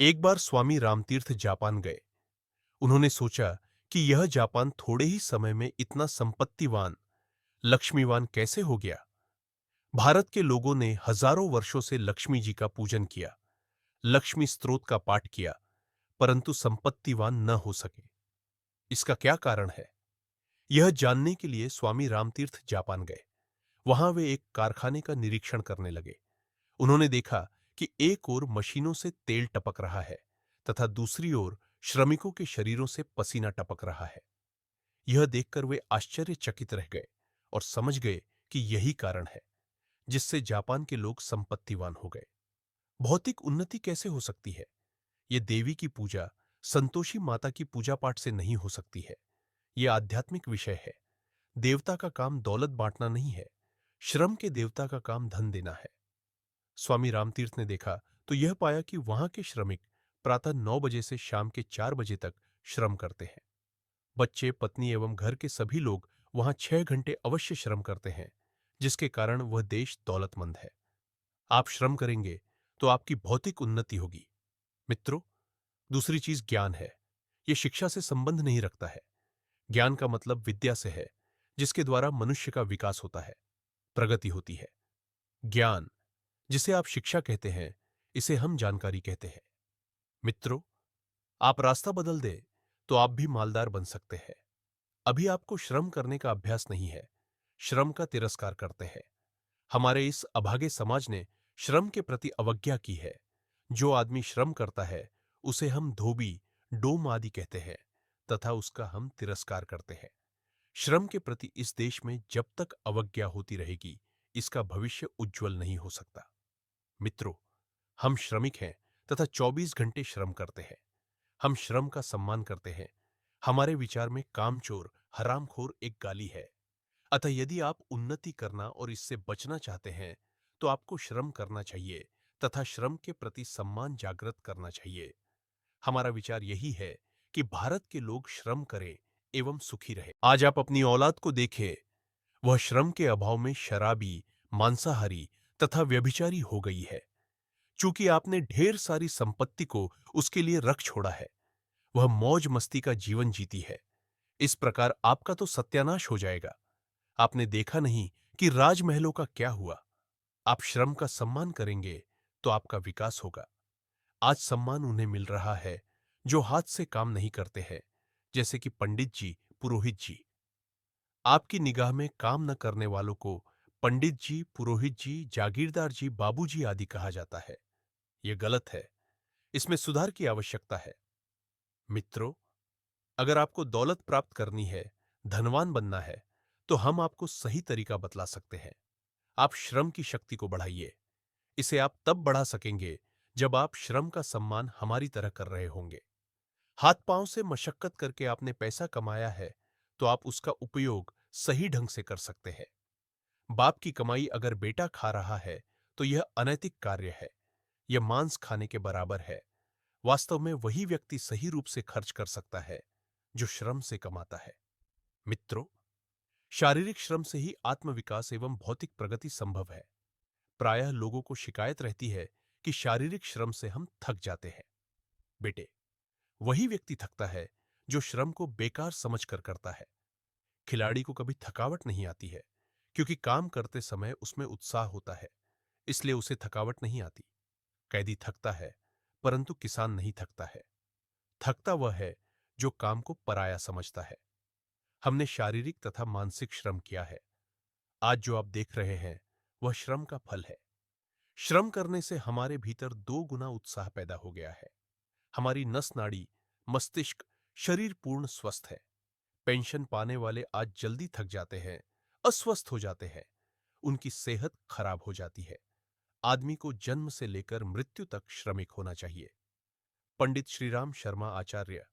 एक बार स्वामी रामतीर्थ जापान गए। उन्होंने सोचा कि यह जापान थोड़े ही समय में इतना संपत्तिवान, लक्ष्मीवान कैसे हो गया। भारत के लोगों ने हजारों वर्षों से लक्ष्मी जी का पूजन किया, लक्ष्मी स्तोत्र का पाठ किया, परंतु संपत्तिवान न हो सके। इसका क्या कारण है? यह जानने के लिए स्वामी रामतीर्थ जापान गए। वहां वे एक कारखाने का निरीक्षण करने लगे। उन्होंने देखा कि एक ओर मशीनों से तेल टपक रहा है तथा दूसरी ओर श्रमिकों के शरीरों से पसीना टपक रहा है। यह देखकर वे आश्चर्यचकित रह गए और समझ गए कि यही कारण है जिससे जापान के लोग संपत्तिवान हो गए। भौतिक उन्नति कैसे हो सकती है? यह देवी की पूजा, संतोषी माता की पूजा पाठ से नहीं हो सकती है। यह आध्यात्मिक विषय है। देवता का काम दौलत बांटना नहीं है, श्रम के देवता का काम धन देना है। स्वामी रामतीर्थ ने देखा तो यह पाया कि वहां के श्रमिक प्रातः 9 बजे से शाम के 4 बजे तक श्रम करते हैं। बच्चे, पत्नी एवं घर के सभी लोग वहां 6 घंटे अवश्य श्रम करते हैं, जिसके कारण वह देश दौलतमंद है। आप श्रम करेंगे तो आपकी भौतिक उन्नति होगी। मित्रों, दूसरी चीज ज्ञान है। यह शिक्षा से संबंध नहीं रखता है। ज्ञान का मतलब विद्या से है, जिसके द्वारा मनुष्य का विकास होता है, प्रगति होती है। ज्ञान, जिसे आप शिक्षा कहते हैं, इसे हम जानकारी कहते हैं। मित्रों, आप रास्ता बदल दें तो आप भी मालदार बन सकते हैं। अभी आपको श्रम करने का अभ्यास नहीं है, श्रम का तिरस्कार करते हैं। हमारे इस अभागे समाज ने श्रम के प्रति अवज्ञा की है। जो आदमी श्रम करता है उसे हम धोबी, डोम आदि कहते हैं तथा उसका हम तिरस्कार करते हैं। श्रम के प्रति इस देश में जब तक अवज्ञा होती रहेगी, इसका भविष्य उज्जवल नहीं हो सकता। मित्रों, हम श्रमिक हैं तथा 24 घंटे श्रम करते हैं। हम श्रम का सम्मान करते हैं। हमारे विचार में कामचोर, हरामखोर एक गाली है। अतः यदि आप उन्नति करना और इससे बचना चाहते हैं तो आपको श्रम करना चाहिए तथा श्रम के प्रति सम्मान जागृत करना चाहिए। हमारा विचार यही है कि भारत के लोग श्रम करें एवं सुखी रहे। आज आप अपनी औलाद को देखें, वह श्रम के अभाव में शराबी, मांसाहारी तथा व्यभिचारी हो गई है। चूंकि आपने ढेर सारी संपत्ति को उसके लिए रख छोड़ा है, वह मौज मस्ती का जीवन जीती है। इस प्रकार आपका तो सत्यानाश हो जाएगा। आपने देखा नहीं कि राजमहलों का क्या हुआ। आप श्रम का सम्मान करेंगे तो आपका विकास होगा। आज सम्मान उन्हें मिल रहा है जो हाथ से काम नहीं करते हैं, जैसे कि पंडित जी, पुरोहित जी। आपकी निगाह में काम न करने वालों को पंडित जी, पुरोहित जी, जागीरदार जी, बाबूजी आदि कहा जाता है। यह गलत है। इसमें सुधार की आवश्यकता है। मित्रों, अगर आपको दौलत प्राप्त करनी है, धनवान बनना है, तो हम आपको सही तरीका बतला सकते हैं। आप श्रम की शक्ति को बढ़ाइए। इसे आप तब बढ़ा सकेंगे जब आप श्रम का सम्मान हमारी तरह कर रहे होंगे। हाथ पांव से मशक्कत करके आपने पैसा कमाया है तो आप उसका उपयोग सही ढंग से कर सकते हैं। बाप की कमाई अगर बेटा खा रहा है तो यह अनैतिक कार्य है। यह मांस खाने के बराबर है। वास्तव में वही व्यक्ति सही रूप से खर्च कर सकता है जो श्रम से कमाता है। मित्रों, शारीरिक श्रम से ही आत्मविकास एवं भौतिक प्रगति संभव है। प्रायः लोगों को शिकायत रहती है कि शारीरिक श्रम से हम थक जाते हैं। बेटे, वही व्यक्ति थकता है जो श्रम को बेकार समझकर करता है। खिलाड़ी को कभी थकावट नहीं आती है क्योंकि काम करते समय उसमें उत्साह होता है, इसलिए उसे थकावट नहीं आती। कैदी थकता है परंतु किसान नहीं थकता है। थकता वह है जो काम को पराया समझता है। हमने शारीरिक तथा मानसिक श्रम किया है। आज जो आप देख रहे हैं वह श्रम का फल है। श्रम करने से हमारे भीतर 2 गुना उत्साह पैदा हो गया है। हमारी नस नाड़ी, मस्तिष्क, शरीर पूर्ण स्वस्थ है। पेंशन पाने वाले आज जल्दी थक जाते हैं, अस्वस्थ हो जाते हैं, उनकी सेहत खराब हो जाती है। आदमी को जन्म से लेकर मृत्यु तक श्रमिक होना चाहिए। पंडित श्रीराम शर्मा आचार्य।